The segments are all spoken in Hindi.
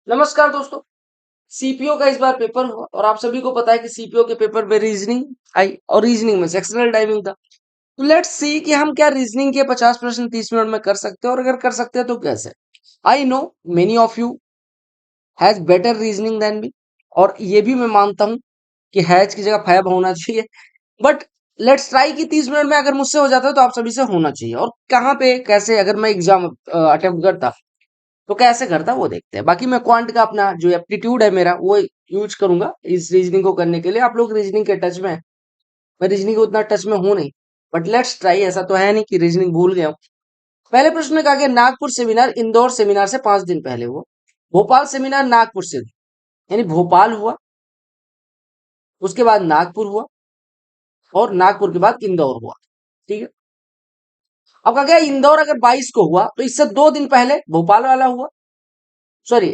नमस्कार दोस्तों। सीपीओ का इस बार पेपर हुआ और आप सभी को पता है कि सीपीओ के पेपर में रीजनिंग आई और रीजनिंग में सेक्शनल टाइमिंग था। तो लेट्स सी कि हम क्या रीजनिंग के 50 प्रश्न 30 मिनट में कर सकते हैं और अगर कर सकते हैं तो कैसे। I know many of you has better reasoning than me और ये भी मैं मानता हूँ कि हैज की जगह फैब होना चाहिए। बट लेट्स ट्राई कि 30 मिनट में अगर मुझसे हो जाता है तो आप सभी से होना चाहिए। और कहाँ पे कैसे अगर मैं एग्जाम अटेम्प्ट करता तो कैसे करता वो देखते हैं। बाकी मैं क्वांट का अपना जो एप्टीट्यूड है मेरा वो यूज करूंगा इस रीजनिंग को करने के लिए। आप लोग रीजनिंग के टच में हैं, मैं रीजनिंग के उतना टच में हूं नहीं, बट लेट्स ट्राई। ऐसा तो है नहीं कि रीजनिंग भूल गया हूं। पहले प्रश्न में कहा गया नागपुर सेमिनार इंदौर सेमिनार से 5 दिन पहले हुआ। भोपाल सेमिनार नागपुर से, यानी भोपाल हुआ, उसके बाद नागपुर हुआ और नागपुर के बाद इंदौर हुआ। ठीक है। अब कहा गया इंदौर अगर 22 को हुआ तो इससे 2 दिन पहले भोपाल वाला हुआ। सॉरी,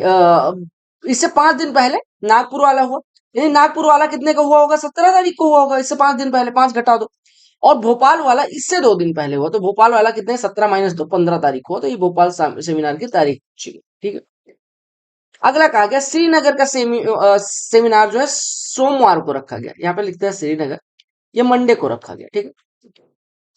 इससे 5 दिन पहले नागपुर वाला हुआ। यानी नागपुर वाला कितने का हुआ होगा? 17 तारीख को हुआ होगा। इससे 5 दिन पहले 5 घटा दो। और भोपाल वाला इससे 2 दिन पहले हुआ तो भोपाल वाला कितने? 17 - 2 15 तारीख को हुआ। तो ये भोपाल सेमिनार की तारीख चाहिए। ठीक है। अगला कहा गया श्रीनगर का सेमिनार जो है सोमवार को रखा गया। यहाँ पे लिखते हैं श्रीनगर, ये मंडे को रखा गया। ठीक है।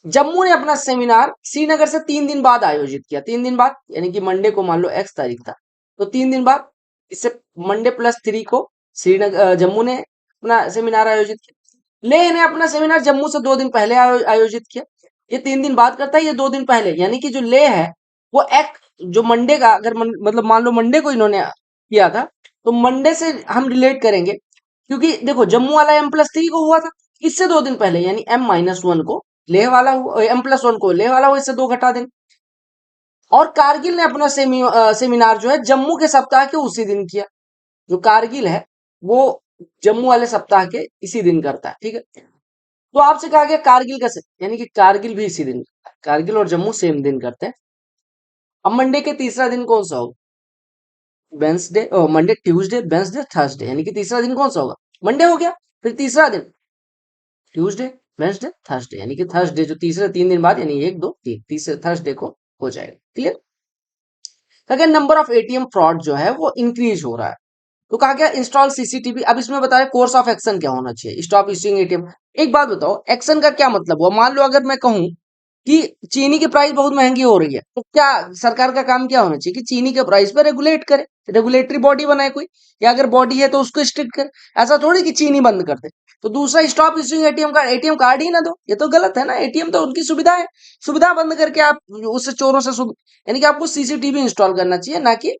जम्मू ने अपना सेमिनार श्रीनगर से 3 दिन बाद आयोजित किया। 3 दिन बाद यानी कि मंडे को मान लो एक्स तारीख था, तो 3 दिन बाद इससे मंडे +3 को श्रीनगर जम्मू ने अपना सेमिनार आयोजित किया। लेह ने अपना सेमिनार जम्मू से 2 दिन पहले आयोजित किया। ये 3 दिन बाद करता है, ये 2 दिन पहले। यानी कि जो लेह है वो एक जो मंडे का अगर मतलब मान लो मंडे को इन्होंने किया था तो मंडे से हम रिलेट करेंगे, क्योंकि देखो जम्मू वाला M+3 को हुआ था इससे 2 दिन पहले, यानी M-1 को लेह वाला हुआ, M+1 को लेह वाला हुआ, इससे 2 घटा देंगे। और कारगिल ने अपना सेमिनार जो है जम्मू के सप्ताह के उसी दिन किया। जो कारगिल है वो जम्मू वाले सप्ताह के इसी दिन करता है। ठीक है। तो आपसे कहा गया कारगिल का यानी कि कारगिल भी इसी दिन करता है। कारगिल और जम्मू सेम दिन करते हैं। अब मंडे के तीसरा दिन कौन सा होगा? Wednesday, Monday Tuesday Wednesday Thursday, यानी कि तीसरा दिन कौन सा होगा? मंडे हो गया। फिर तीसरा दिन ट्यूसडे वेंसडे थर्सडे, यानी कि थर्सडे जो तीसरे 3 दिन बाद, यानी 1 2 3 तीसरे थर्सडे को हो जाएगा। क्लियर। कहा गया नंबर ऑफ एटीएम फ्रॉड जो है वो इंक्रीज हो रहा है। तो कहा गया इंस्टॉल सीसीटीवी। अब इसमें बताया कोर्स ऑफ एक्शन क्या होना चाहिए। Stop issuing ATM. एक बात बताओ, एक्शन का क्या मतलब हुआ? मान लो अगर मैं कहूं कि चीनी की प्राइस बहुत महंगी हो रही है, तो क्या सरकार का काम क्या होना चाहिए कि चीनी के प्राइस पे रेगुलेट करे, रेगुलेटरी बॉडी बनाए कोई, या अगर बॉडी है तो उसको स्ट्रिक्ट करे। ऐसा थोड़ी कि चीनी बंद कर दे। तो दूसरा स्टॉप इश्यूइंग एटीएम कार्ड ही ना दो, ये तो गलत है ना। एटीएम तो उनकी सुविधा है, सुविधा बंद करके आप उससे चोरों से यानी कि आपको सीसीटीवी इंस्टॉल करना चाहिए, ना कि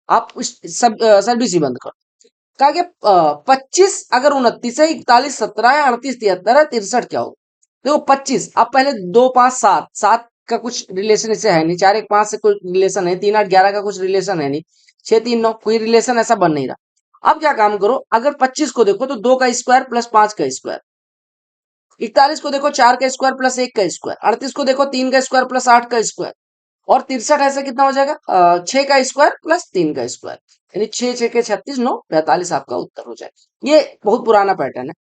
आप सर्विस ही बंद करो। कहा गया 25 अगर 29 है, 41 17 है, 38 73 है, 63 क्या होगा? देखो 25, अब पहले 2 5 7 7 का कुछ रिलेशन इससे है नहीं, 4 1 5 से कोई रिलेशन है, 3 8 11 का कुछ रिलेशन है नहीं, 6 3 9 कोई रिलेशन ऐसा बन नहीं रहा। अब क्या काम करो, अगर 25 को देखो तो 2 का स्क्वायर प्लस 5 का स्क्वायर, 41 को देखो 4 का स्क्वायर प्लस 1 का स्क्वायर, 38 को देखो 3 का स्क्वायर प्लस 8 का स्क्वायर, और 63 ऐसे कितना हो जाएगा? 6 का स्क्वायर प्लस 3 का स्क्वायर, यानी 6 6 के 36 9 45 आपका उत्तर हो जाएगा। ये बहुत पुराना पैटर्न है।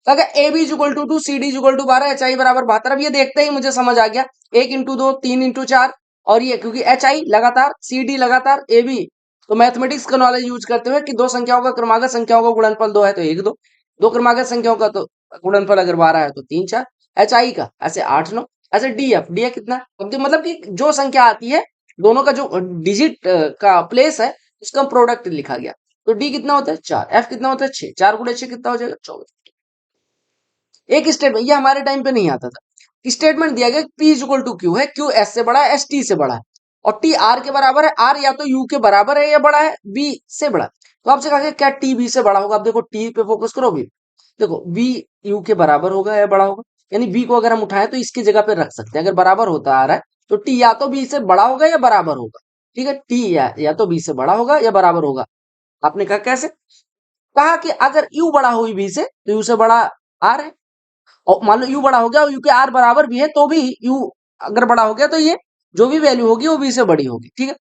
तो अगर A B equal to 2 C D equal to 12 H I बराबर 72। अब ये देखते ही मुझे समझ आ गया, 1 × 2 3 × 4, और ये क्योंकि एच आई लगातार सी डी लगातार ए बी, तो मैथमेटिक्स का नॉलेज यूज करते हुए कि दो संख्याओं का क्रमागत संख्याओं का गुणनफल 2 है तो 1 2, दो क्रमागत संख्याओं का तो गुणनफल अगर 12 है तो 3 4, एच आई का ऐसे 8 9, ऐसे डी एफ कितना, मतलब कि जो संख्या आती है दोनों का जो डिजिट का प्लेस है उसका प्रोडक्ट लिखा गया। तो डी कितना होता है 4, एफ कितना होता है 6, 4 × 6 कितना हो जाएगा 24। एक स्टेटमेंट ये हमारे टाइम पे नहीं आता था। स्टेटमेंट दिया गया पी इक्वल टू क्यू है, क्यू एस से बड़ा है, एस टी से बड़ा है, और टी आर के बराबर है। आर या तो यू के बराबर है या बड़ा है बी से बड़ा। तो आपसे कहा गया क्या टी बी से बड़ा होगा? आप देखो टी पे फोकस करो भी, देखो बी यू के बराबर होगा या बड़ा होगा, यानी बी को अगर हम उठाएं तो इसकी जगह पे रख सकते हैं। अगर बराबर होता आ रहा है तो टी या तो बी से बड़ा होगा या बराबर होगा। ठीक है, टी या तो बी से बड़ा होगा या बराबर होगा। आपने कहा कैसे? कहा कि अगर यू बड़ा हो बी से तो यू से बड़ा आर है, और मान लो यू बड़ा हो गया और यू के आर बराबर भी है तो भी यू अगर बड़ा हो गया तो ये जो भी वैल्यू होगी वो बी से बड़ी होगी। ठीक है।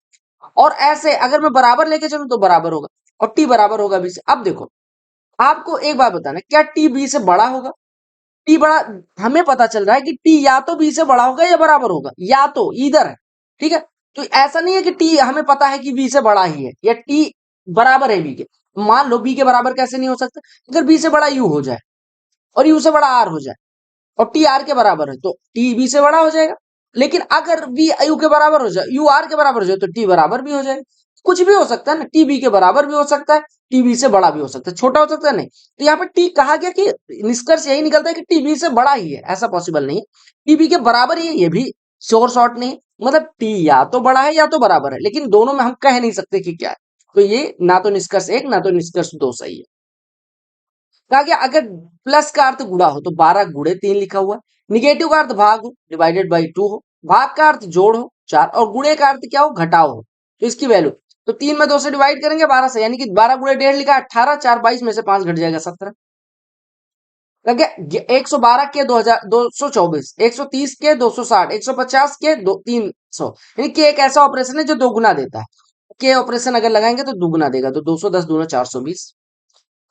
और ऐसे अगर मैं बराबर लेके चलूं तो बराबर होगा, और टी बराबर होगा बी से। अब देखो आपको एक बात बताना, क्या टी बी से बड़ा होगा? टी बड़ा, हमें पता चल रहा है कि टी या तो बी से बड़ा होगा या बराबर होगा, या तो इधर है। ठीक है। तो ऐसा नहीं है कि टी हमें पता है कि बी से बड़ा ही है, या टी बराबर है बी के। मान लो बी के बराबर कैसे नहीं हो सकता, अगर बी से बड़ा यू हो जाए और यू से बड़ा आर हो जाए और टी आर के बराबर है तो टी बी से बड़ा हो जाएगा। लेकिन अगर बी यू के बराबर हो जाए, यू आर के बराबर हो जाए तो टी बराबर भी हो जाएगा। कुछ भी हो सकता है ना, टी बी के बराबर भी हो सकता है, टी बी से बड़ा भी हो सकता है, छोटा हो सकता है नहीं। तो यहाँ पे टी कहा गया कि निष्कर्ष यही निकलता है कि टी बी से बड़ा ही है, ऐसा पॉसिबल नहीं है। टी बी के बराबर ही है, ये भी श्योर शॉर्ट नहीं है। मतलब टी या तो बड़ा है या तो बराबर है, लेकिन दोनों में हम कह नहीं सकते कि क्या है। तो ये ना तो निष्कर्ष एक ना तो निष्कर्ष दो सही है। कहा गया अगर प्लस का अर्थ गुणा हो तो 12 गुणे 3 लिखा हुआ है, निगेटिव का अर्थ भाग हो डिवाइडेड बाई 2 हो, भाग का अर्थ जोड़ हो 4 और गुणे का अर्थ क्या हो घटाओ हो। तो इसकी वैल्यू तो 3 में 2 से डिवाइड करेंगे 12 से, यानी कि 12 गुणे 1.5 लिखा 18, 4 22 में से 5 घट जाएगा 17। कहा 112 के 2000 224, 130 के 260, 150 के 300, यानी कि एक ऐसा ऑपरेशन है जो दो गुना देता है। के ऑपरेशन अगर लगाएंगे तो दुगुना देगा, तो 210 दूना 420।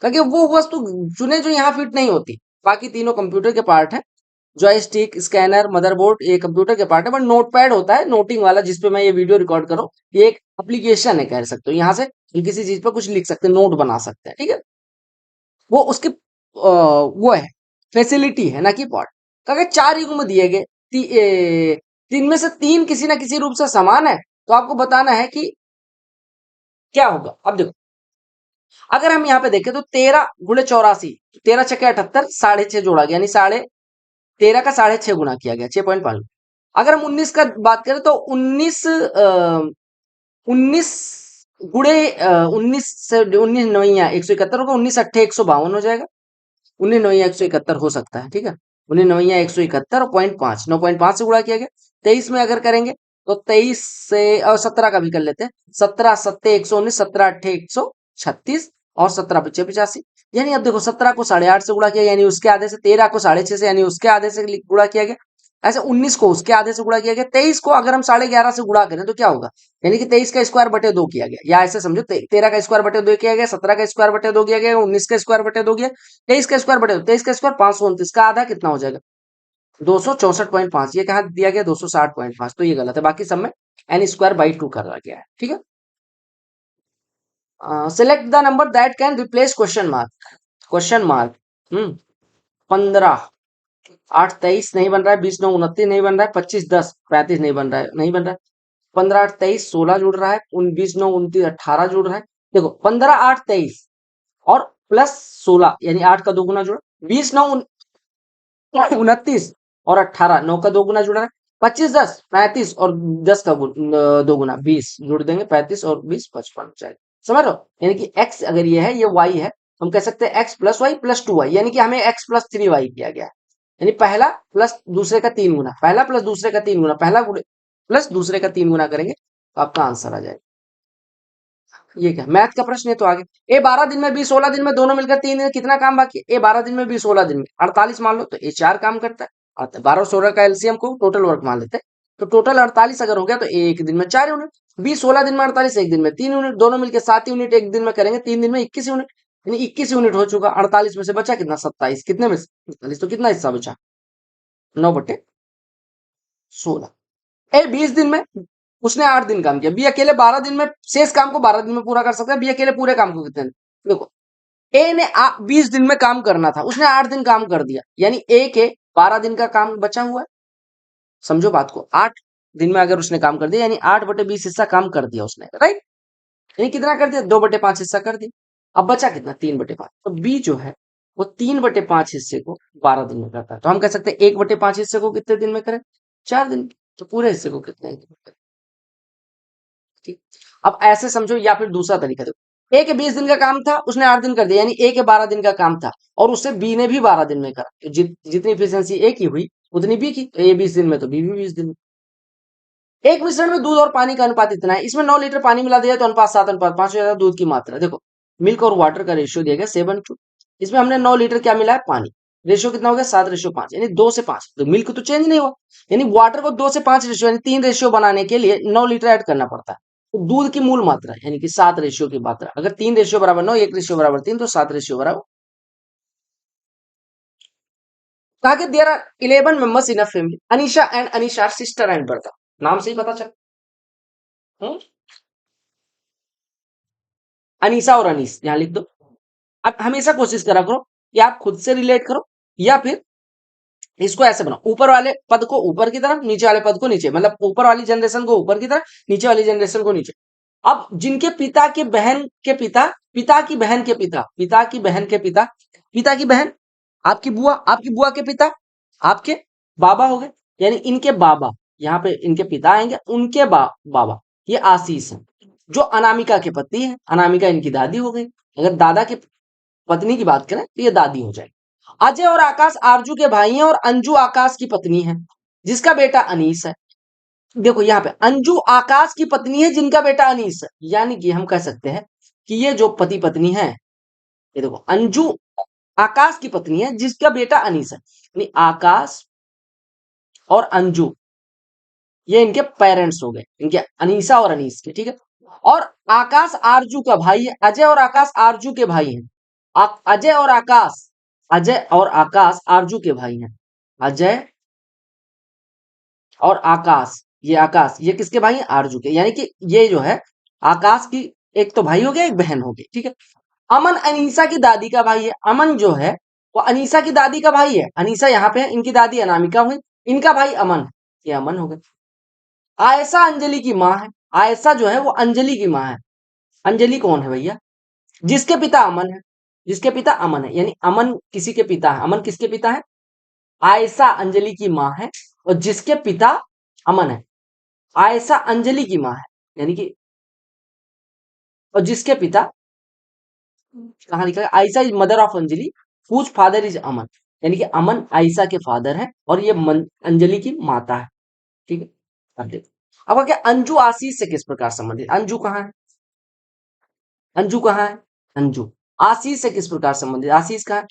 क्योंकि वो वस्तु चुने जो यहाँ फिट नहीं होती। बाकी तीनों कंप्यूटर के पार्ट है, जॉयस्टिक स्कैनर मदरबोर्ड ये कंप्यूटर के पार्ट है, बट नोटपैड होता है नोटिंग वाला जिसपे मैं ये वीडियो रिकॉर्ड कर रहा हूँ, ये एक एप्लीकेशन है कह सकते हो। यहाँ से हम किसी चीज पर कुछ लिख सकते हैं, नोट बना सकते हैं, ठीक है। वो उसकी वो है फैसिलिटी है ना कि पार्ट। क्योंकि 4 युग्म दिए गए, तीन में से 3 किसी ना किसी रूप से समान है, तो आपको बताना है कि क्या होगा। अब देखो अगर हम यहाँ पे देखें तो 13 × 84, 13×6 = 78, 6.5 जोड़ा गया, यानी 13 का 6.5 गुना किया गया 6.5। अगर हम 19 का बात करें तो 19 गुणे 19 से 19 नवैया 171 होगा, 19 अट्ठे 152 हो जाएगा, 19 नवैया 171 हो सकता है, ठीक है। 19 नवैया 171 और 0.5 9.5 से गुणा किया गया। 23 में अगर करेंगे तो 23 से और 17 का भी कर लेते हैं, 17 सत्ते 119, 17 अट्ठे 136 और 17 पीछे 85। यानी अब देखो 17 को 8.5 से गुणा किया यानी उसके आधे से, 13 को 6.5 से यानी उसके आधे से गुणा किया गया, ऐसे 19 को उसके आधे से गुणा किया गया। 23 को अगर हम 11.5 से गुणा करें तो क्या होगा, यानी कि 23 का स्क्वायर बटे 2 किया गया, या ऐसे समझो 13 का स्क्वायर बटे 2 किया गया, 17 का स्क्वायर बटे 2 किया गया, 19 का स्क्वायर बटे 2 किया, 23 का स्क्वायर बटे 2, 23 का स्क्वायर 529 का आधा कितना हो जाएगा 264.5। ये कहा दिया गया 260.5, तो ये गलत है। बाकी सब में एन स्क्वायर बाई 2 कर रहा गया है, ठीक है। Select the number that can replace question mark. Question mark 15, 8 23 नहीं बन रहा है, 20 9 29 नहीं बन रहा है, 25 10 35 नहीं बन रहा है, नहीं बन रहा है, 15 8 23 16 जुड़ रहा है, 20 9 29 18 जुड़ रहा है। देखो 15 8 23 और प्लस 16 यानी 8 का 2 गुना जुड़ा, 20 9 29 और 18 9 का 2 गुना जुड़ा है, 25 10 35 और 10 का 2 गुना 20 जुड़ देंगे, 35 और 20 55 जाएगा। समझ रहे हो, यानी कि x अगर ये है ये y है, हम कह सकते हैं x plus Y plus 2y, यानी कि हमें x प्लस 3y किया गया है। यानी पहला प्लस दूसरे का 3 गुना, पहला प्लस दूसरे का 3 गुना, पहला प्लस दूसरे का 3 गुना करेंगे तो आपका आंसर आ जाएगा। ये क्या मैथ का प्रश्न है, तो आगे ए 12 दिन में बी 16 दिन में दोनों मिलकर 3 दिन कितना काम बाकी है, ए 12 दिन में बी 16 दिन में 48 मान लो, तो ए 4 काम करता है। 12 और 16 का एलसीएम को टोटल वर्क मान लेते हैं, तो टोटल 48 अगर हो गया तो ए एक दिन में 4 यूनिट, बी 16 दिन में 48 एक दिन में 3 यूनिट, दोनों मिलकर 7 यूनिट एक दिन में करेंगे, 3 दिन में 21 यूनिट, यानी 21 यूनिट हो चुका। 48 में से बचा कितना 27, कितने में 47, तो कितना हिस्सा बचा 9/16। ए 20 दिन में उसने 8 दिन काम किया, बी अकेले 12 दिन में शेष काम को 12 दिन में पूरा कर सकता है, बी अकेले पूरे काम को कितने दिन, देखो ए ने 20 दिन में काम करना था, उसने 8 दिन काम कर दिया, यानी ए के 12 दिन का काम बचा हुआ है। समझो बात को, 8 दिन में अगर उसने काम कर दिया यानी 8/20 हिस्सा काम कर दिया उसने, राइट। यानी कितना कर दिया 2/5 हिस्सा कर दिया। अब बचा कितना 3/5, तो बी जो है वो 3/5 हिस्से को 12 दिन में करता है, तो हम कह सकते हैं 1/5 हिस्से को कितने दिन में करें 4 दिन, तो पूरे हिस्से को कितने दिन में करें, ठीक। अब ऐसे समझो, या फिर दूसरा तरीका देखो, ए के 20 दिन का काम था उसने 8 दिन कर दिया, यानी ए के 12 दिन का काम था और उससे बी ने भी 12 दिन में करा, तो जितनी इफिशियंसी ए की हुई उतनी बी की, तो ए 20 दिन में तो बी भी 20 दिन में। एक मिश्रण में दूध और पानी का अनुपात इतना है, इसमें 9 लीटर पानी मिला दिया तो अनुपात 7:5 हो जाएगा। दूध की मात्रा देखो, मिल्क और वाटर का रेशियो दिया गया 7:2, इसमें हमने 9 लीटर क्या मिला है पानी, रेशियो कितना हो गया 7:5, यानी 2 से 5, तो मिल्क तो चेंज नहीं हुआ, यानी वाटर को 2 से 5 रेशियो यानी 3 रेशियो बनाने के लिए 9 लीटर ऐड करना पड़ता है। तो दूध की मूल मात्रा यानी कि 7 रेशियो की मात्रा, अगर 3 रेशियो बराबर 9 1 रेशियो बराबर 3 तो 7 रेशियो बराबर। कहा कि there are 11 members in a family, Anisha and Anisha sister and brother, नाम से ही पता चल। अनीसा और अनीस यहां लिख दो। अब हमेशा कोशिश करा करो कि आप खुद से रिलेट करो या फिर इसको ऐसे बनाओ, ऊपर वाले पद को ऊपर की तरफ, नीचे वाले पद को नीचे, मतलब ऊपर वाली जनरेशन को ऊपर की तरफ, नीचे वाली जनरेशन को नीचे। अब जिनके पिता के बहन के पिता, पिता की बहन के पिता, पिता की बहन के पिता, पिता की बहन आपकी बुआ के पिता आपके बाबा हो गए, यानी इनके बाबा, यहाँ पे इनके पिता आएंगे, उनके बाबा, ये आशीष है। जो अनामिका के पति है, अनामिका इनकी दादी हो गई। अगर दादा की पत्नी की बात करें तो ये दादी हो जाएगी। अजय और आकाश आरजू के भाई हैं और अंजू आकाश की पत्नी है जिसका बेटा अनीस है। देखो यहाँ पे अंजू आकाश की पत्नी है जिनका बेटा अनीस है, यानी कि हम कह सकते हैं कि ये जो पति पत्नी है, ये देखो अंजू आकाश की पत्नी है जिसका बेटा अनीस है, यानी आकाश और अंजू ये इनके पेरेंट्स हो गए, इनके अनीसा और अनीस के, ठीक है। और आकाश आरजू का भाई है, अजय और आकाश आरजू के भाई हैं। अजय और आकाश आरजू के भाई हैं। अजय और आकाश ये किसके भाई हैं? आरजू के, यानी कि ये जो है आकाश की एक तो भाई हो गया, एक बहन हो गई, ठीक है। अमन अनीसा की दादी का भाई है, अमन जो है वो अनीसा की दादी का भाई है। अनीसा यहाँ पे है, इनकी दादी अनामिका हुई, इनका भाई अमन है, ये अमन हो गए। आयशा अंजलि की माँ है, आयशा जो है वो अंजलि की माँ है। अंजलि कौन है भैया? जिसके पिता अमन है, जिसके पिता अमन है, यानी अमन किसी के पिता है। अमन किसके पिता है? आयशा अंजलि की माँ है और जिसके पिता अमन है। आयशा अंजलि की माँ है, यानी कि और जिसके पिता, कहाँ लिखा है? Ayesha is mother of Anjali whose father is Aman, यानी कि अमन आयशा के फादर है और ये अंजलि की माता है, ठीक है। अब देखो अब क्या, अंजू आशीष से किस प्रकार संबंधित? अंजू कहाँ है? अंजू कहाँ है? अंजू आशीष से किस प्रकार संबंधित? आशीष कहाँ है?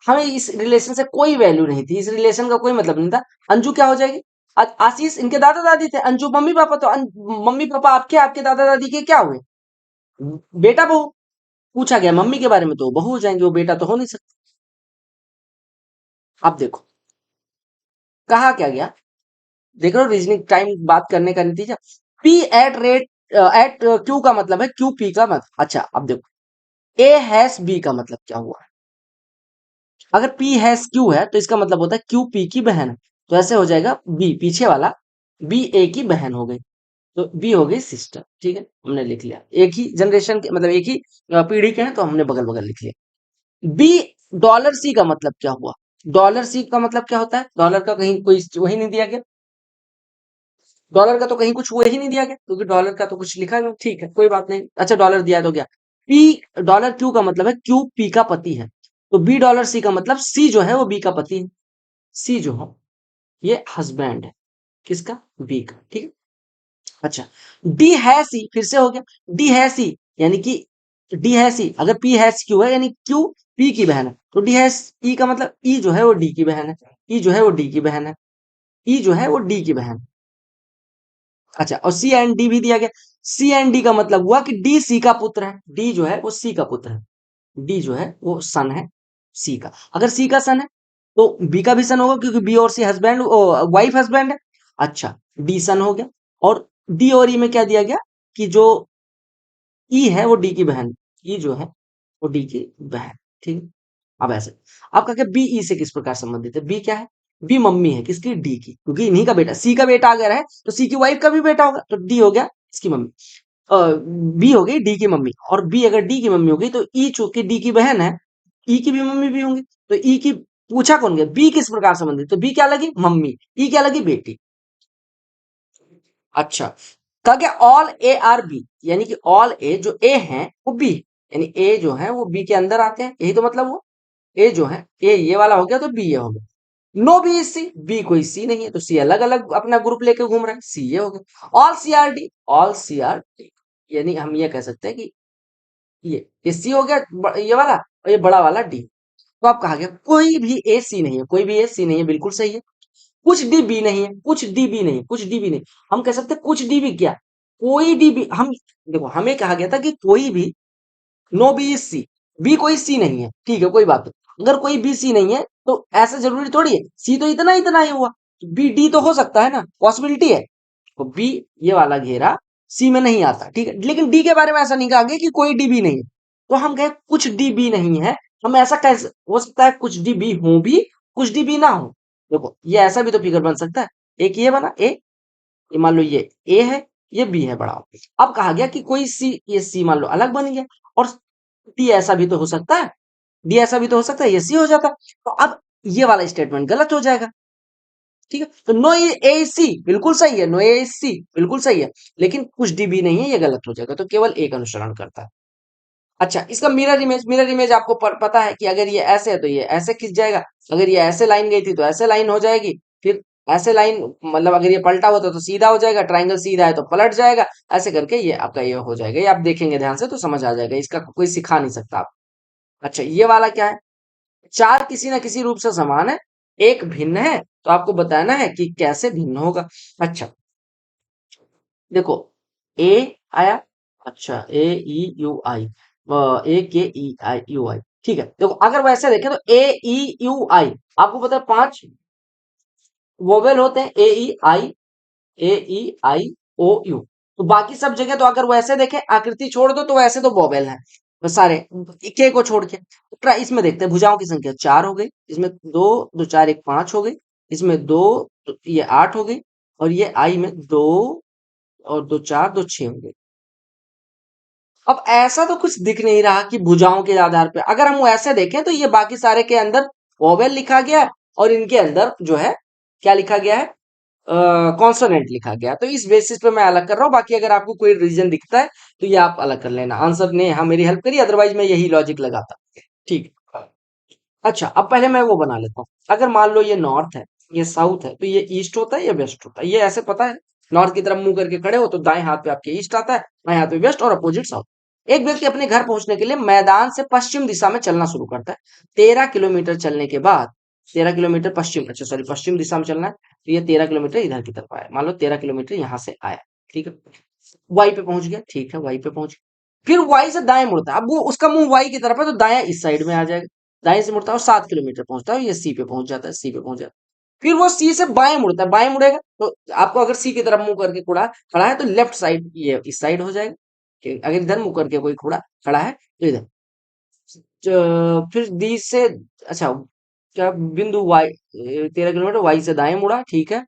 हमें इस रिलेशन से कोई वैल्यू नहीं थी, इस रिलेशन का कोई मतलब नहीं था। अंजू क्या हो जाएगी? आशीष इनके दादा दादी थे, अंजू मम्मी पापा, तो मम्मी पापा आपके आपके दादा दादी के क्या हुए? बेटा बहू। पूछा गया मम्मी के बारे में तो बहू हो जाएंगे, वो बेटा तो हो नहीं सकता। अब देखो कहा क्या गया, देख रहे हो रीजनिंग टाइम बात करने का नतीजा। P at rate at Q का मतलब है क्यू पी का मतलब। अच्छा अब देखो ए हैश बी का मतलब क्या हुआ? अगर P हैश Q है तो इसका मतलब होता है Q P की बहन है, तो ऐसे हो जाएगा B पीछे वाला B A की बहन हो गई, तो B हो गई सिस्टर, ठीक है। हमने लिख लिया, एक ही जनरेशन के मतलब एक ही पीढ़ी के हैं तो हमने बगल बगल लिख लिया। B डॉलर C का मतलब क्या हुआ? डॉलर C का मतलब क्या होता है? डॉलर का कहीं कोई वही नहीं दिया गया, डॉलर का तो कहीं कुछ वही नहीं दिया गया क्योंकि डॉलर का तो कुछ लिखा नहीं, ठीक है कोई बात नहीं। अच्छा डॉलर दिया तो क्या? P डॉलर Q का मतलब है Q P का पति है, तो B डॉलर C का मतलब C जो है वो B का पति है। सी जो है ये हस्बैंड है, किसका? बी का, ठीक है। अच्छा डी है सी, फिर से हो गया डी है सी, यानी कि डी है सी अगर पी हैश क्यू है, यानी क्यू पी की बहन है, तो डी हैश ई का मतलब ई जो है वो डी की बहन है, ई जो है वो डी की बहन है, ई जो है वो डी की बहन। अच्छा और सी एंड डी भी दिया गया, सी एंड डी का मतलब हुआ कि डी सी का पुत्र है, डी जो है वो सी का पुत्र है, डी जो है वो सन है सी का। अगर सी का सन है तो बी का भी सन होगा क्योंकि बी और सी हस्बैंड वाइफ हस्बैंड है। अच्छा डी सन हो गया, और डी और ई में क्या दिया गया कि जो ई है वो डी की बहन, ई जो है वो डी की बहन, ठीक है। अब ऐसे आपका क्या बी ई से किस प्रकार संबंधित है? बी क्या है? बी मम्मी है किसकी? डी की, क्योंकि इन्हीं का बेटा, सी का बेटा अगर है तो सी की वाइफ का भी बेटा होगा, तो डी हो गया इसकी मम्मी, बी हो गई डी की मम्मी, और बी अगर डी की मम्मी हो गई तो ई चूंकि डी की बहन है, ई की भी मम्मी भी होंगी, तो ई की पूछा कौन गया? बी किस प्रकार संबंधित, तो बी क्या लगी? मम्मी, ई क्या लगी? बेटी। अच्छा कहा गया ऑल ए आर बी, यानी कि ऑल ए जो ए है वो बी, यानी ए जो है वो बी के अंदर आते हैं, यही तो मतलब हुआ। ए जो है ए ये वाला हो गया तो बी ये हो गया। No B is C, B कोई सी नहीं है तो सी अलग अलग अपना ग्रुप लेके घूम रहा है, सी ये हो गया। All C are D, all C are D, यानी हम ये कह सकते हैं कि ये सी हो गया ये वाला, और ये बड़ा वाला डी। तो आप कहा गया कोई भी ए सी नहीं है, कोई भी ए सी नहीं है, बिल्कुल सही है। कुछ डी बी नहीं है, कुछ डी बी नहीं, कुछ डी बी नहीं, हम कह सकते हैं कुछ डी बी क्या? कोई डी बी, हम देखो हमें कहा गया था कि कोई भी no B is C, B कोई सी नहीं है, ठीक है कोई बात नहीं। अगर कोई बी सी नहीं है तो ऐसा जरूरी थोड़ी है, सी तो इतना इतना ही हुआ, बी डी तो हो सकता है ना, पॉसिबिलिटी है। तो बी ये वाला घेरा सी में नहीं आता, ठीक है। लेकिन डी के बारे में ऐसा नहीं कहा गया कि कोई डी भी नहीं है, तो हम कहें कुछ डी भी नहीं है। हम ऐसा कैसे हो सकता है, कुछ डी भी हो भी, कुछ डी भी ना हो। देखो ये ऐसा भी तो फिगर बन सकता है, एक ये बना ए, ये मान लो ये ए है, ये बी है बड़ा। अब कहा गया कि कोई सी, ये सी मान लो अलग बन गया, और डी ऐसा भी तो हो सकता है, डी ऐसा भी तो हो सकता है, ये सी हो जाता। तो अब ये वाला स्टेटमेंट गलत हो जाएगा, ठीक है। तो नो ए सी बिल्कुल सही है, नो ए सी बिल्कुल सही है, लेकिन कुछ डी भी नहीं है, ये गलत हो जाएगा। तो केवल एक अनुसरण करता है। अच्छा, इसका मिरर इमेज, मिरर इमेज आपको पता है कि अगर ये ऐसे है तो ये ऐसे खिंच जाएगा, अगर ये ऐसे लाइन गई थी तो ऐसे लाइन हो जाएगी, फिर ऐसे लाइन, मतलब अगर ये पलटा होता तो सीधा हो जाएगा, ट्राइंगल सीधा है तो पलट जाएगा, ऐसे करके ये आपका ये हो जाएगा। ये आप देखेंगे ध्यान से तो समझ आ जाएगा, इसका कोई सिखा नहीं सकता आप। अच्छा, ये वाला क्या है, चार किसी ना किसी रूप से समान है, एक भिन्न है, तो आपको बताना है कि कैसे भिन्न होगा। अच्छा देखो, ए आया, अच्छा ए ई यू आई, ए के ई आई यू आई, ठीक है। देखो अगर वैसे देखें तो ए ई यू आई, आपको पता है 5 वोवेल होते हैं, ए ई आई, ए ई आई ओ यू। तो बाकी सब जगह तो अगर वैसे देखें, आकृति छोड़ दो तो वैसे तो वोवेल है वो सारे, के को छोड़ के। तो ट्राई इसमें देखते हैं, भुजाओं की संख्या 4 हो गई, इसमें दो, दो चार एक 5 हो गई, इसमें दो, तो ये 8 हो गई, और ये आई में दो, और दो चार, दो 6 हो गई। अब ऐसा तो कुछ दिख नहीं रहा कि भुजाओं के आधार पे, अगर हम ऐसे देखें तो ये बाकी सारे के अंदर वोवेल लिखा गया है, और इनके अंदर जो है क्या लिखा गया है, कॉन्सोनेंट लिखा गया। तो इस बेसिस पे मैं अलग कर रहा हूं, बाकी अगर आपको कोई रीजन दिखता है तो ये आप अलग कर लेना। आंसर ने हाँ मेरी हेल्प करी, अदरवाइज मैं यही लॉजिक लगाता। ठीक। अच्छा, अब पहले मैं वो बना लेता हूँ। अगर मान लो ये नॉर्थ है, ये साउथ है, तो ये ईस्ट होता है, ये वेस्ट होता है, ये ऐसे पता है। नॉर्थ की तरफ मुंह करके खड़े हो तो दाएं हाथ पे आपके ईस्ट आता है, बाएं हाथ पे वेस्ट, और अपोजिट साउथ। एक व्यक्ति अपने घर पहुंचने के लिए मैदान से पश्चिम दिशा में चलना शुरू करता है। 13 किलोमीटर चलने के बाद, 13 किलोमीटर पश्चिम, अच्छा सॉरी, पश्चिम दिशा में चलना है, तो ये 13 किलोमीटर इधर की तरफ आया, मान लो 13 किलोमीटर यहाँ से आया, ठीक है। वाई पे पहुंच गया, ठीक है, वाई पे पहुंच गया। फिर वाई से दाएं मुड़ता है, अब वो उसका मुंह वाई की तरफ है, तो दाया इस साइड में आ जाएगा। दाएं से मुड़ता है और 7 किलोमीटर पहुंचता है, ये सी पे पहुंच जाता है, सी पे पहुंच जाता है। फिर वो सी से बाएं मुड़ता है, बाएं मुड़ेगा तो आपको अगर सी की तरफ मुंह करके खड़ा खड़ा है तो लेफ्ट साइड ये इस साइड हो जाएगा, अगर इधर मुंह करके कोई खड़ा खड़ा है तो इधर। फिर डी से, अच्छा क्या बिंदु वाई, 13 किलोमीटर वाई से दाएं मुड़ा, ठीक है,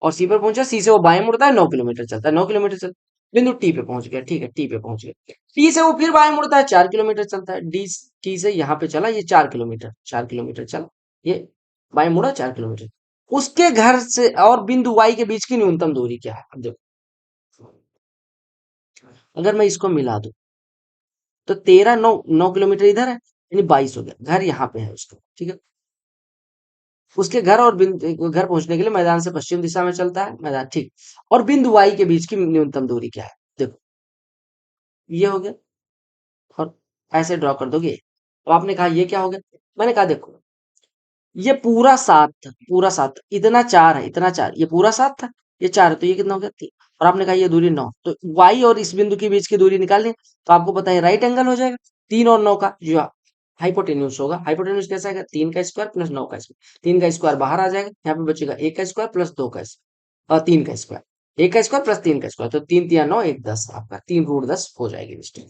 और सी पर पहुंचा, सी से वो बाएं मुड़ता है, 9 किलोमीटर चलता है, 9 किलोमीटर चल, बिंदु टी पे पहुंच गया, ठीक है, टी पे पहुंच गया। टी से वो फिर बाएं मुड़ता है, 4 किलोमीटर चलता है, डी टी से यहाँ पे चला, ये 4 किलोमीटर, 4 किलोमीटर चला, ये बाएं मुड़ा 4 किलोमीटर। उसके घर से और बिंदु वाई के बीच की न्यूनतम दूरी क्या है, अब देखो, अगर मैं इसको मिला दूं तो 9 किलोमीटर इधर है, यानी 22 हो गया, घर यहाँ पे है उसका, ठीक है। उसके घर और बिंदु घर पहुंचने के लिए मैदान से पश्चिम दिशा में चलता है, मैदान, ठीक। और बिंदु वाई के बीच की न्यूनतम दूरी क्या है, देखो ये हो गया, और ऐसे ड्रॉ कर दोगे। तो आपने कहा ये क्या हो गया, मैंने कहा देखो ये पूरा 7 था, पूरा 7, इतना 4 है, इतना 4, ये पूरा 7 था, ये 4 है, तो ये कितना हो गया 3। और आपने कहा ये दूरी 9, तो वाई और इस बिंदु के बीच की दूरी निकालनी है, तो आपको पता है राइट एंगल हो जाएगा, 3 और 9 का जो हाइपोटेन्यूज होगा। हाइपोटेन्यूज कैसा है, 3 का स्क्वायर प्लस 9 का स्क्वायर, 3 का स्क्वायर बाहर आ जाएगा, यहाँ पे बचेगा 1 का स्क्वायर प्लस 2 का स्क्वायर, और 3 का स्क्वायर, 1 का स्क्वायर प्लस 3 का स्क्वायर, तो 3 3 9 1 10, आपका 3 √10 हो जाएगी मिस्टेक।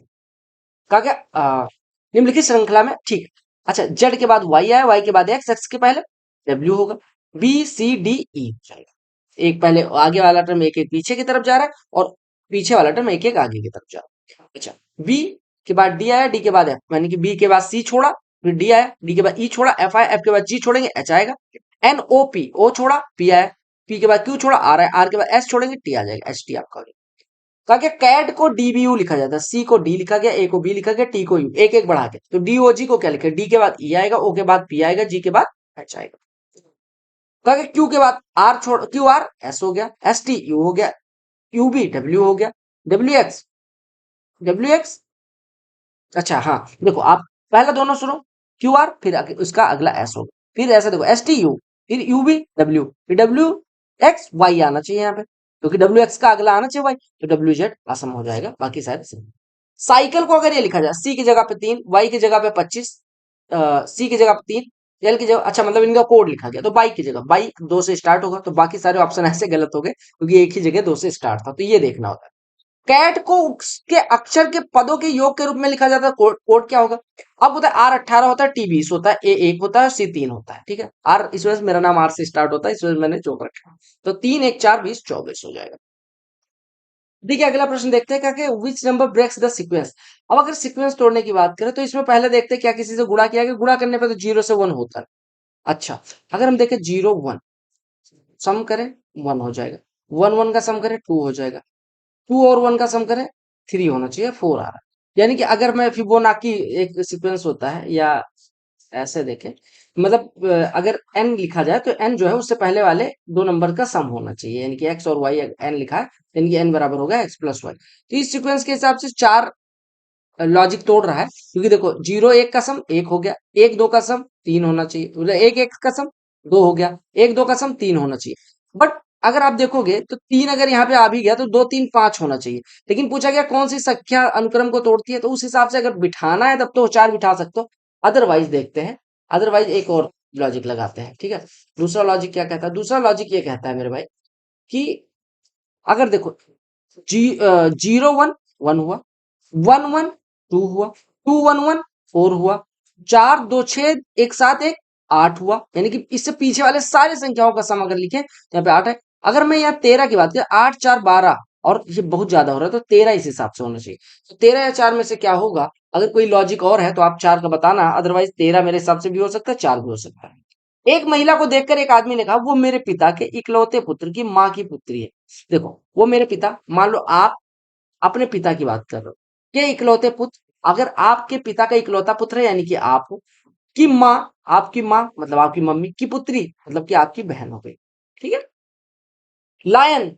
कहा क्या, निम्नलिखित श्रृंखला में, ठीक है। अच्छा, जेड के बाद वाई आया, वाई के बाद एक्स, एक्स के पहले डब्ल्यू होगा, बी सी डी ई जाएगा। एक पहले आगे वाला टर्म एक एक पीछे की तरफ जा रहा है, और पीछे वाला टर्म एक एक आगे की तरफ जा रहा है। अच्छा, बी के बाद डी आया, डी के बाद एफ, यानी कि बी के बाद सी छोड़ा, फिर डी आया, डी के बाद ई छोड़ा, एफ आया, एफ के बाद जी छोड़ेंगे, एच आएगा। एन ओ पी, ओ छोड़ा, पी आया, पी के बाद क्यू छोड़ा, आर आया, आर के बाद एस छोड़ेंगे, टी आ जाएगा, एच टी आपका। कहा गया कैट को डीबीयू लिखा जाता है, सी को डी लिखा गया, ए को बी लिखा गया, टी को यू, एक एक बढ़ा के, तो डीओजी को क्या लिखे, डी के बाद ई आएगा, ओ के बाद पी आएगा, जी के बाद एच आएगा। कहा गया क्यू के बाद आर छोड़, क्यू आर एस हो गया, एस टी यू हो गया, यू बी डब्ल्यू हो गया, डब्ल्यू एक्स, डब्ल्यू एक्स, अच्छा हाँ देखो आप पहला दोनों सुनो, क्यू आर फिर उसका अगला एस होगा, फिर ऐसा देखो एस टी यू, फिर यू बी डब्ल्यू, फिर डब्ल्यू एक्स वाई आना चाहिए यहाँ पे, क्योंकि डब्ल्यू एक्स का अगला आना चाहिए वाई, तो डब्ल्यू जेड आसम हो जाएगा, बाकी शायद सिंपल। साइकिल को अगर ये लिखा जाए, सी की जगह पे 3, वाई की जगह पे 25, सी की जगह पे 3, एल की जगह, अच्छा मतलब इनका कोड लिखा गया, तो बाई की जगह, बाई 2 से स्टार्ट होगा, तो बाकी सारे ऑप्शन ऐसे गलत हो गए क्योंकि एक ही जगह 2 से स्टार्ट था, तो ये देखना होता है। कैट को उसके अक्षर के पदों के योग के रूप में लिखा जाता है। कोड क्या होगा? अब होता है R18 होता है, T20 होता है, A1 होता है, C3 होता है। ठीक है, आर इस वजह से मेरा नाम आर से स्टार्ट होता है, इस वजह से मैंने जोड़ रखा है। तो 3 1 4 20 24 हो जाएगा। देखिए अगला प्रश्न देखते हैं क्या कि which number breaks the sequence. अब अगर सीक्वेंस तोड़ने की बात करें तो इसमें पहले देखते हैं क्या किसी से गुणा किया गया। गुणा करने पे तो 0 से 1 होता है। अच्छा, अगर हम देखें 0 1 सम करें 1 हो जाएगा, 1 1 का सम करें 2 हो जाएगा, 2 और 1 का सम करें 3 होना चाहिए, 4 आ रहा है। यानी कि अगर मैं फिबोनाची एक सीक्वेंस होता है, या ऐसे देखें, मतलब अगर n लिखा जाए तो n जो है उससे पहले वाले दो नंबर का सम होना चाहिए। यानी कि x और y n लिखा है, यानी कि n बराबर होगा x प्लस वाई। तो इस सीक्वेंस के हिसाब से चार लॉजिक तोड़ रहा है, क्योंकि देखो 0 1 का सम 1 हो गया, 1 2 का सम 3 होना चाहिए, मतलब 1 1 का सम 2 हो गया, 1 2 का सम 3 होना चाहिए। बट अगर आप देखोगे तो 3 अगर यहाँ पे आ भी गया तो 2 3 5 होना चाहिए। लेकिन पूछा गया कौन सी संख्या अनुक्रम को तोड़ती है, तो उस हिसाब से अगर बिठाना है तब तो 4 बिठा सकते हो, अदरवाइज देखते हैं। अदरवाइज एक और लॉजिक लगाते हैं। ठीक है, दूसरा लॉजिक क्या कहता है? दूसरा लॉजिक ये कहता है मेरे भाई कि अगर देखो 0 1 1 हुआ, 1 1 2 हुआ, 2 1 1 4 हुआ, 4 2 6 1 7 1 8 हुआ। यानी कि इससे पीछे वाले सारे संख्याओं का सम अगर लिखे तो यहाँ पे 8 है। अगर मैं यहाँ 13 की बात करें, 8 4 12, और ये बहुत ज्यादा हो रहा है तो 13 इस हिसाब से होना चाहिए। तो 13 या 4 में से क्या होगा? अगर कोई लॉजिक और है तो आप 4 का बताना, अदरवाइज 13 मेरे हिसाब से भी हो सकता है, 4 भी हो सकता है। एक महिला को देखकर एक आदमी ने कहा, वो मेरे पिता के इकलौते पुत्र की माँ की पुत्री है। देखो, वो मेरे पिता, मान लो आप अपने पिता की बात कर रहे हो, के इकलौते पुत्र, अगर आपके पिता का इकलौता पुत्र है यानी कि आप हो, की माँ, आपकी माँ मतलब आपकी मम्मी की पुत्री मतलब कि आपकी बहन हो गई। ठीक है, लायन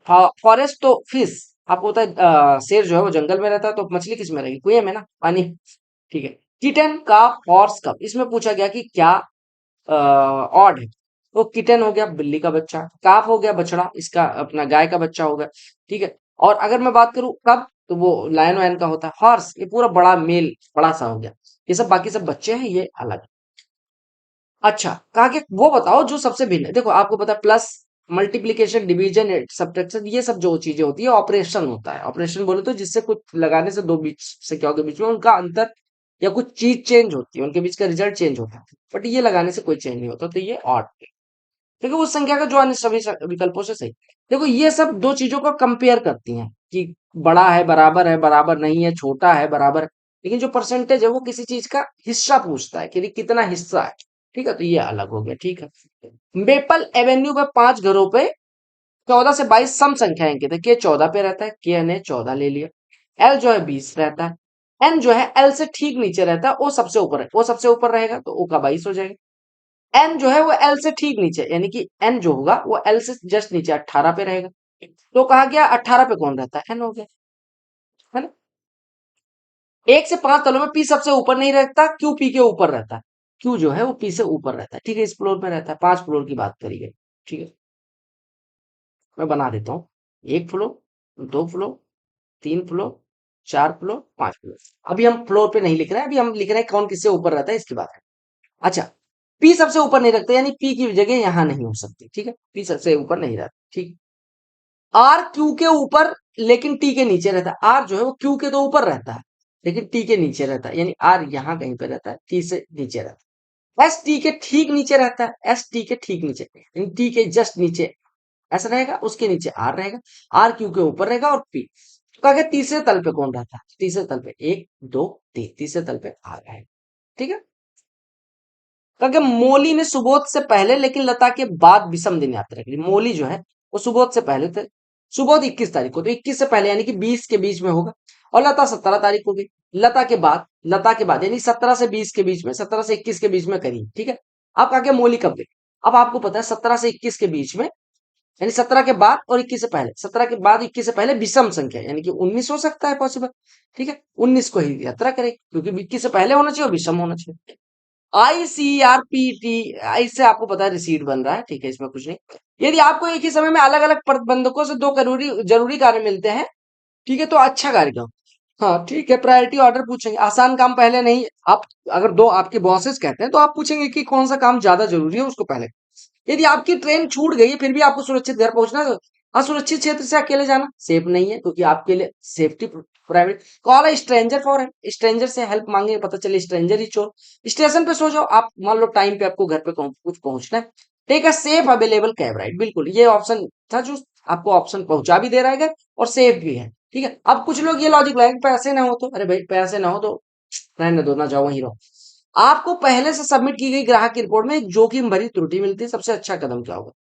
फॉरेस्ट तो फिश, आपको पता है शेर जो है वो जंगल में रहता है, तो मछली किस में रहेगी? कुएं में ना, पानी। ठीक है, किटन का हॉर्स कप, इसमें पूछा गया कि क्या ऑड है। तो किटन हो गया बिल्ली का बच्चा, काफ हो गया बछड़ा, इसका अपना गाय का बच्चा हो गया। ठीक है, और अगर मैं बात करूं कब, तो वो लायन वायन का होता है। हॉर्स ये पूरा बड़ा मेल, बड़ा सा हो गया। ये सब बाकी सब बच्चे हैं, ये अलग। अच्छा, कहा कि वो बताओ जो सबसे भिन्न है। देखो आपको पता है प्लस, मल्टीप्लीकेशन, डिवीजन, सब्ट्रैक्शन, ये सब जो चीजें होती है ऑपरेशन होता है। ऑपरेशन बोले तो जिससे कुछ लगाने से दो बीच संख्याओं के बीच में उनका अंतर या कुछ चीज चेंज होती है, उनके बीच का रिजल्ट चेंज होता है। बट ये लगाने से कोई चेंज नहीं होता, तो ये ऑड। देखो उस संख्या का जो अन्य सभी विकल्पों से सही। देखो ये सब दो चीजों को कंपेयर करती हैं कि बड़ा है, बराबर नहीं है, छोटा है, बराबर है। लेकिन जो परसेंटेज है वो किसी चीज का हिस्सा पूछता है कि कितना हिस्सा है। ठीक है, तो ये अलग हो गया। ठीक है, मेपल एवेन्यू पे 5 घरों पे 14 से 22 सम संख्या अंकित है। के 14 पे रहता है, के ने 14 ले लिया। एल जो है 20 रहता है, एन जो है एल से ठीक नीचे रहता है, ओ सबसे ऊपर है, ओ सबसे ऊपर रहेगा तो ओ का 22 हो जाएगा। एन जो है वो एल से ठीक नीचे, यानी कि एन जो होगा वो एल से जस्ट नीचे 18 पे रहेगा। तो कहा गया 18 पे कौन रहता है? एन हो गया, है ना। 1 से 5 तलों में पी सबसे ऊपर नहीं रहता, क्यू पी के ऊपर रहता है। क्यू जो है वो पी से ऊपर रहता है। ठीक है, इस फ्लोर में रहता है, 5 फ्लोर की बात करी गई। ठीक है, मैं बना देता हूँ। 1 floor, 2 floor, 3 floor, 4 floor, 5 floor. अभी हम फ्लोर पे नहीं लिख रहे हैं, अभी हम लिख रहे हैं कौन किससे ऊपर रहता है, इसकी बात है। अच्छा, पी सबसे ऊपर नहीं रखता, यानी पी की जगह यहां नहीं हो सकती। ठीक है, पी सबसे ऊपर नहीं रहता। ठीक, आर क्यू के ऊपर लेकिन टी के नीचे रहता है। आर जो है वो क्यू के तो ऊपर रहता है लेकिन टी के नीचे रहता है, यानी आर यहां कहीं पे रहता है, टी से नीचे रहता है। एस टी के ठीक नीचे रहता है, एस टी के ठीक नीचे, यानी टी के जस्ट नीचे ऐसा रहेगा, उसके नीचे आर रहेगा, आर क्यू के ऊपर रहेगा, और पी। तो कहा गया तीसरे तल पे कौन रहता है? तीसरे तल पे 1 2 3, तीसरे तल पे आर रहेगा। ठीक है, कहा गया मोली ने सुबोध से पहले लेकिन लता के बाद विषम दिन यात्रा करी। मोली जो है वो सुबोध से पहले थे, सुबोध 21 तारीख को, तो 21 से पहले यानी कि 20 के बीच में होगा, और लता 17 तारीख को गई। लता के बाद यानी 17 से 20 के बीच में, 17 से 21 के बीच में करी। ठीक है, अब कहा गया मोली कब गई। अब आपको पता है 17 से 21 के बीच में, यानी 17 के बाद और 21 से पहले, 17 के बाद 21 से पहले विषम संख्या यानी कि 19 हो सकता है पॉसिबल। ठीक है, 19 को ही यात्रा करेगी, क्योंकि 21 से पहले होना चाहिए और विषम होना चाहिए। ICRPT, इससे आपको पता है रिसीट बन रहा है। ठीक है, इसमें कुछ नहीं। यदि आपको एक ही समय में अलग अलग प्रबंधकों से दो जरूरी जरूरी कार्य मिलते हैं, ठीक है, तो अच्छा कार्य करो। हाँ ठीक है, प्रायोरिटी ऑर्डर पूछेंगे, आसान काम पहले नहीं। आप अगर दो आपके बॉसेस कहते हैं तो आप पूछेंगे कि कौन सा काम ज्यादा जरूरी है, उसको पहले। यदि आपकी ट्रेन छूट गई है फिर भी आपको सुरक्षित घर पहुंचना है, असुरक्षित क्षेत्र से अकेले जाना सेफ नहीं है, क्योंकि आपके लिए सेफ्टी प्राइवेट। कॉल है स्ट्रेंजर फॉर है, स्ट्रेंजर से हेल्प मांगे, पता चले स्ट्रेंजर ही चोर। स्टेशन पे सो जाओ, आप मान लो टाइम पे आपको घर पे कुछ पहुंचना है, take a safe available cab ride. बिल्कुल ये ऑप्शन था जो आपको ऑप्शन पहुंचा भी दे रहा है घर, और सेफ भी है। ठीक है, अब कुछ लोग ये लॉजिक लगाए पैसे ना हो तो, अरे भाई पैसे ना हो तो रहने दो, ना जाओ वहीं रहो। आपको पहले से सबमिट की गई ग्राहक की रिपोर्ट में एक जोखिम भरी त्रुटि मिलती है, सबसे अच्छा कदम क्या होगा?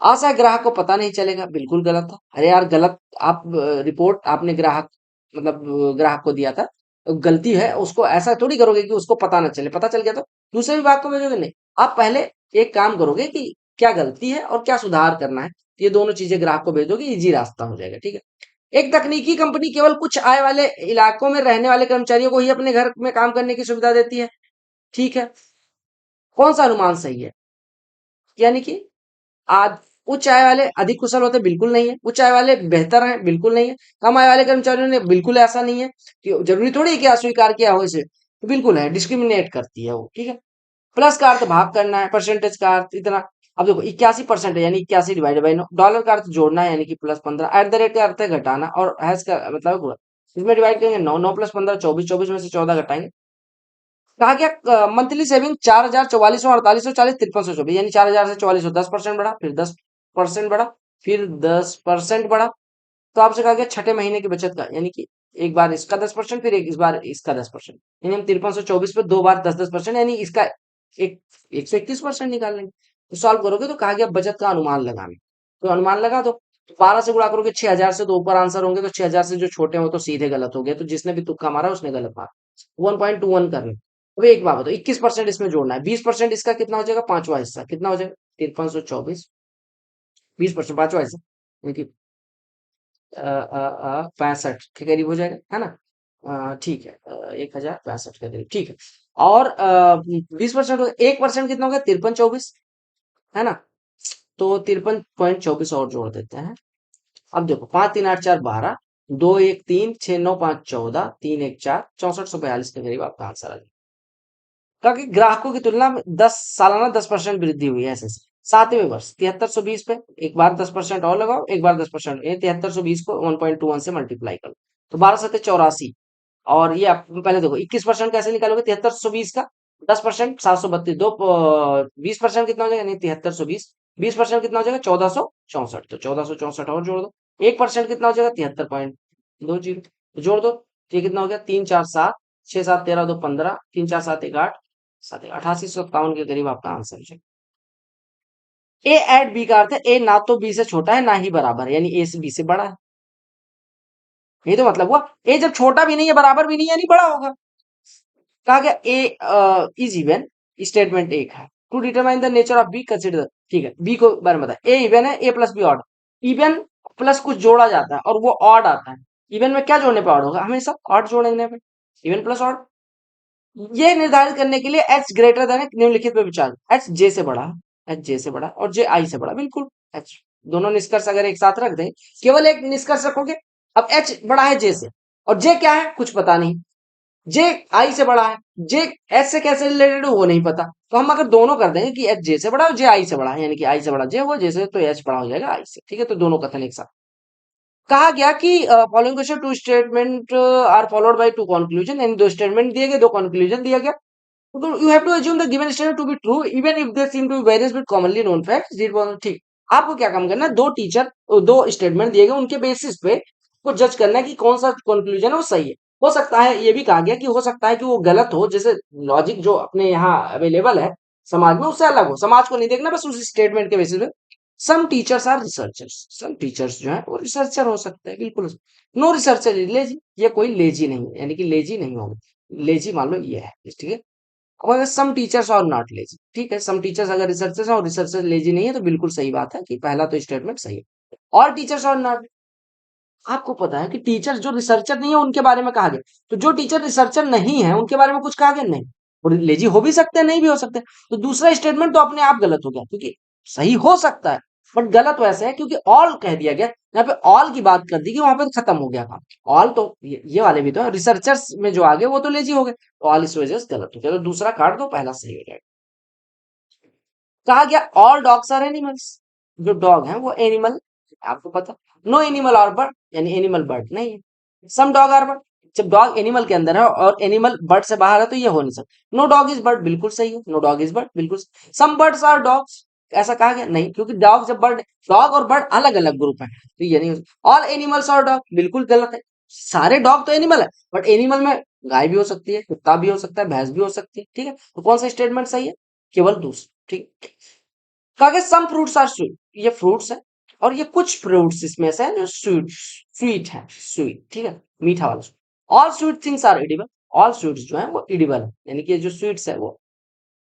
आशा ग्राहक को पता नहीं चलेगा, बिल्कुल गलत था। अरे यार गलत, आप रिपोर्ट आपने ग्राहक मतलब ग्राहक को दिया था, तो गलती है, उसको ऐसा थोड़ी करोगे कि उसको पता ना चले, पता चल गया तो दूसरे विभाग को भेजोगे नहीं। आप पहले एक काम करोगे कि क्या गलती है और क्या सुधार करना है, ये दोनों चीजें ग्राहक को भेजोगे, इजी रास्ता हो जाएगा। ठीक है, एक तकनीकी कंपनी केवल कुछ आय वाले इलाकों में रहने वाले कर्मचारियों को ही अपने घर में काम करने की सुविधा देती है। ठीक है, कौन सा अनुमान सही है? यानी कि आज उच्च आय वाले अधिक कुशल होते, बिल्कुल नहीं है। उच्च आय वाले बेहतर हैं, बिल्कुल नहीं है। कम आय वाले कर्मचारियों ने, बिल्कुल ऐसा नहीं है। कि जरूरी थोड़ी है कि अस्वीकार किया हो इसे, तो बिल्कुल है, डिस्क्रिमिनेट करती है वो। ठीक है, प्लस का अर्थ भाग करना है, परसेंटेज का अर्थ इतना। अब देखो 81% है, यानी 81 डिवाइडेड बाई 9। डॉलर का अर्थ जोड़ना है, यानी कि +15। एट द रेट का अर्थ है घटाना, और हैश का मतलब है गुणा। इसमें डिवाइड करेंगे 9, 9 + 15 24, 24 में से 14 घटाएंगे। कहा गया मंथली सेविंग 4,000, 4400, 4840, 5324, यानी 4,000 से 4400, 10% बढ़ा, फिर 10% बढ़ा, फिर 10% बढ़ा। तो आपसे कहा गया छठे महीने की बचत का, यानी कि एक बार इसका 10%, फिर एक इस बार इसका 10%, यानी हम 5324 पे दो बार 10-10%, यानी इसका एक 121% निकाल लेंगे। तो सॉल्व करोगे तो कहा गया बचत का अनुमान लगाना, तो अनुमान लगा दो। 12 से गुणा करोगे 6,000 से, तो ऊपर आंसर होंगे, तो 6,000 से जो छोटे हो तो सीधे गलत हो गए, तो जिसने भी तुक्का मारा उसने गलत मारा। 1.21 करना। अब एक बात बताओ, 21% इसमें जोड़ना है, 20% इसका कितना हो जाएगा, पांचवा हिस्सा कितना हो जाएगा, 5324, 20% पांचवा हिस्सा, यानी कि 65 के करीब हो जाएगा, है ना? ठीक है, 1,065 के करीब, ठीक है। और 20% 1% कितना हो गया, 5324, है ना? तो 53.24 और जोड़ देते हैं। अब देखो 5, 3, 8, 4, 12, 2, 1, 3, 6, 9, 5, 14, 3, 1, 4, 6442 के करीब आपका आंसर आ जाएगा। क्योंकि ग्राहकों की तुलना में 10% वृद्धि हुई है, ऐसे सातवें वर्ष 7320 पे एक बार 10% और लगाओ, एक बार 10%, ये 7320 को 1.21 से मल्टीप्लाई करो, तो 12 7 84। और ये आप पहले देखो 21% कैसे निकालोगे, 7320 का 10% 732, 20% कितना हो जाएगा, नहीं 7320, 20% कितना हो जाएगा, 1464, तो 1464 और जोड़ दो। 1% कितना हो जाएगा, 73.20, जोड़ दो। तो ये कितना हो गया, 3, 4, 7, 6, 7, 13, 2, 15, 3, 4, 7, 1, 8, 7, 88, 157 के करीब आपका आंसर है। ए एट बी का अर्थ है ए ना तो बी से छोटा है, ना ही बराबर है, यानी ए से बी से बड़ा है। ये तो मतलब हुआ, ए जब छोटा भी नहीं है, बराबर भी नहीं है, यानी बड़ा होगा। कहा गया ए इज इवन, स्टेटमेंट एक है। To determine the nature of B consider, ठीक है, बी को बारे में बताया। ए इवन है, A plus B odd. Even plus कुछ जोड़ा जाता है और वो ऑड आता है। इवन में क्या जोड़ने पे ऑड होगा, हमेशा ऑड जोड़ने पे। इवन प्लस ऑड, ये निर्धारित करने के लिए एच ग्रेटर देन निम्नलिखित पे विचार। एच जे से बड़ा, एच जे से बड़ा और जे आई से बड़ा, बिल्कुल। एच दोनों निष्कर्ष अगर एक साथ रख दें, केवल एक निष्कर्ष रखोगे। अब एच बड़ा है जे से, और जे क्या है कुछ पता नहीं, जे आई से बड़ा है, जे एच से कैसे रिलेटेड है वो नहीं पता। तो हम अगर दोनों कर देंगे कि एच जे से बड़ा और जे आई से बड़ा है, यानी कि आई से बड़ा जे, वो जे से, तो एच बड़ा हो जाएगा आई से। ठीक है, तो दोनों कथन एक साथ। कहा गया कि following question two statement are followed by two conclusion, यानी दो स्टेटमेंट दिए गए, दो कंक्लूजन दिया गया। तो you have to assume the given statement to be true even if they seem to be various with commonly known facts। ठीक, आपको क्या काम करना है, दो टीचर दो स्टेटमेंट दिए गए, उनके बेसिस पे को जज करना है कि कौन सा कंक्लूजन है वो सही है। हो सकता है, ये भी कहा गया कि हो सकता है कि वो गलत हो, जैसे लॉजिक जो अपने यहाँ अवेलेबल है समाज में उससे अलग हो, समाज को नहीं देखना, बस उस स्टेटमेंट के बेसिस पे। Some teachers are researchers, some teachers जो है वो रिसर्चर हो सकते हैं, बिल्कुल। नो रिसर्चर इज लेजी, ये कोई लेजी नहीं है, यानी कि लेजी नहीं होगा, लेजी मान लो ये है, ठीक है। अब अगर सम टीचर्स और नॉट लेजी, ठीक है, सम टीचर्स अगर रिसर्चर्स हैं और रिसर्चर लेजी नहीं है, तो बिल्कुल सही बात है कि पहला तो स्टेटमेंट सही है। और टीचर्स और नॉट, आपको पता है कि टीचर जो रिसर्चर नहीं है उनके बारे में कहा गया, तो जो टीचर रिसर्चर नहीं है उनके बारे में कुछ कहा गया नहीं। और लेजी हो भी सकते हैं, नहीं भी हो सकते, तो दूसरा स्टेटमेंट तो अपने आप गलत हो गया, क्योंकि सही हो सकता है बट गलत वैसे है क्योंकि ऑल कह दिया गया, यहाँ पे ऑल की बात कर दी कि वहां पे खत्म हो गया काम। ऑल तो ये वाले भी तो है, रिसर्चर्स में जो आगे वो तो लेजी हो गए, तो ऑल इस वजह से गलत हो गया, तो दूसरा काट दो, पहला सही हो जाएगा। कहा गया ऑल डॉग्स आर एनिमल्स, जो डॉग है वो एनिमल आपको पता। नो एनिमल और बर्ड यानी एनिमल बर्ड नहीं है। सम डॉग आर बर्ड, जब डॉग एनिमल के अंदर है और एनिमल बर्ड से बाहर है तो ये हो नहीं सकता। नो डॉग इज बर्ड बिल्कुल सही है, नो डॉग इज बर्ड बिल्कुल सही। सम बर्ड्स आर डॉग्स, ऐसा कहा गया नहीं, क्योंकि डॉग जब बर्ड, डॉग और बर्ड अलग अलग ग्रुप है तो ये नहीं हो सकता। ऑल एनिमल्स आर डॉग बिल्कुल गलत है, सारे डॉग तो एनिमल है, बट एनिमल में गाय भी हो सकती है, कुत्ता भी हो सकता है, भैंस भी हो सकती है, ठीक है। तो कौन सा स्टेटमेंट सही है? केवल दूसरा, ठीक है। कहा गया सम फ्रूट्स आर स्वीट, ये फ्रूट्स है और ये कुछ फ्रूट्स इसमें से हैं जो स्वीट, स्वीट है, स्वीट, ठीक है, मीठा वाला। All sweet things are edible, all sweets जो है वो एडिबल है, यानी कि जो स्वीट्स है वो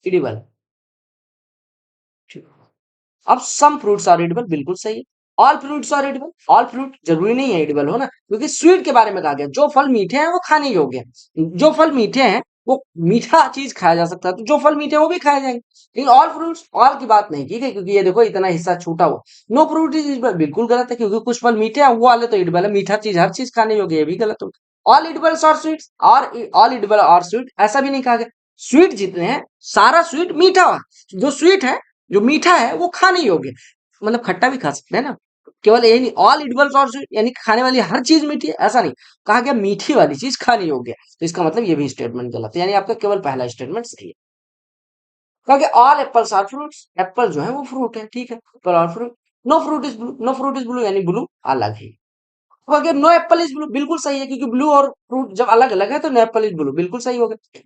एडिबल है, ठीक है। अब सम फ्रूट्स आर एडिबल बिल्कुल सही है। All fruits are edible, all fruit जरूरी नहीं है एडिबल हो ना, क्योंकि स्वीट के बारे में कहा गया जो फल मीठे हैं वो खाने योग्य हैं, जो फल मीठे हैं वो मीठा चीज खाया जा सकता है, तो जो फल मीठे हैं वो भी खाए जाएंगे। लेकिन ऑल फ्रूट्स, ऑल की बात नहीं की गई, क्योंकि ये देखो इतना हिस्सा छूटा हुआ। नो फ्रूट इज एडिबल बिल्कुल गलत है, क्योंकि कुछ फल मीठे हैं वो वाले तो एडिबल है, मीठा चीज हर चीज खाने योग्य है, ये भी गलत हो। ऑल एडिबल्स और स्वीट्स, और ऑल एडिबल और स्वीट ऐसा भी नहीं कहा गया। स्वीट जितने हैं सारा स्वीट मीठा हुआ, जो स्वीट है जो मीठा है वो खाने योग्य, मतलब खट्टा भी खा सकते हैं ना। केवल यही नहीं, ऑल इडिबल्स और स्वीट यानी खाने वाली हर चीज मीठी है ऐसा नहीं, कहा गया मीठी वाली चीज खाने योग्य है, तो इसका मतलब ये भी स्टेटमेंट गलत है, यानी आपका केवल पहला स्टेटमेंट सही है। कहा गया all apples are fruits, apple जो है वो फ्रूट है, ठीक है, एप्पल और fruit. No fruit is blue, no fruit is blue यानी ब्लू अलग है। कहा गया नो एप्पल इज ब्लू बिल्कुल सही है, क्योंकि ब्लू और फ्रूट जब अलग अलग है तो नो एप्पल इज ब्लू बिल्कुल सही हो गया।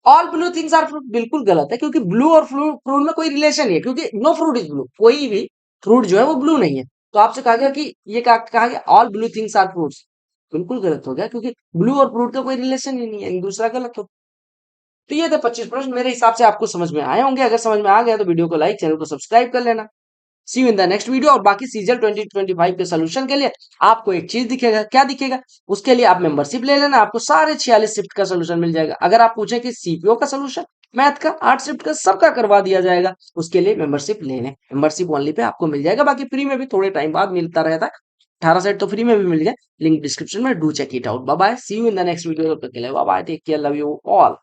All blue things are fruit बिल्कुल गलत है, क्योंकि ब्लू और फ्रूट फ्रूट में कोई रिलेशन नहीं है, क्योंकि नो फ्रूट इज ब्लू, कोई भी फ्रूट जो है वो ब्लू नहीं है। तो आपसे कहा गया कि ये कहा गया all blue things are fruits, बिल्कुल गलत हो गया, क्योंकि ब्लू और फ्रूट का कोई रिलेशन ही नहीं है, दूसरा गलत हो। तो ये थे 25 प्रश्न, मेरे हिसाब से आपको समझ में आए होंगे। अगर समझ में आ गया तो वीडियो को लाइक, चैनल को सब्सक्राइब कर लेना। See you in the next video. और बाकी सीजल 2025 के सोल्यूशन के लिए आपको एक चीज दिखेगा, क्या दिखेगा? उसके लिए आप मेंबरशिप ले लेना, आपको सारे 46 शिफ्ट का सोल्यूशन मिल जाएगा। अगर आप पूछे कि सीपीओ का सोल्यूशन, मैथ का, 8 शिफ्ट का, सबका करवा दिया जाएगा। उसके लिए मेंबरशिप ले लें, मेंबरशिप ओनली पे आपको मिल जाएगा, बाकी फ्री में भी थोड़े टाइम बाद मिलता रहता है। 18 सेट तो फ्री में भी मिल गया, लिंक डिस्क्रिप्शन में, do check it out. Bye bye, see you in the next video, तब तक के लिए bye bye, take care, love you all.